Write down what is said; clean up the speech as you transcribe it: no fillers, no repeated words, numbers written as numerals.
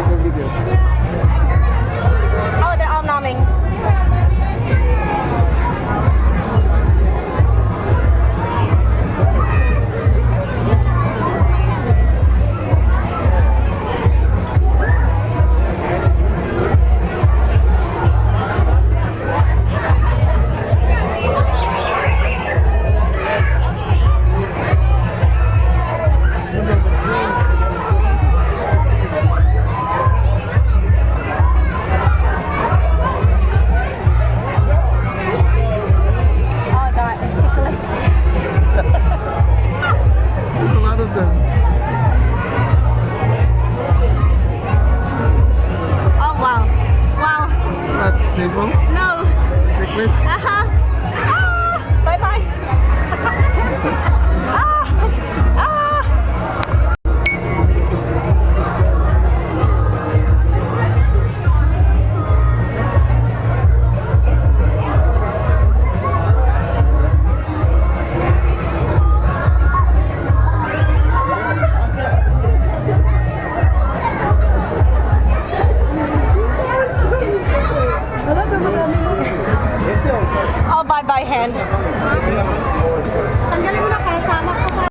take a video. Oh, they're all numbing. No. Ticklish? Ah, bye bye. Oh, bye bye hand.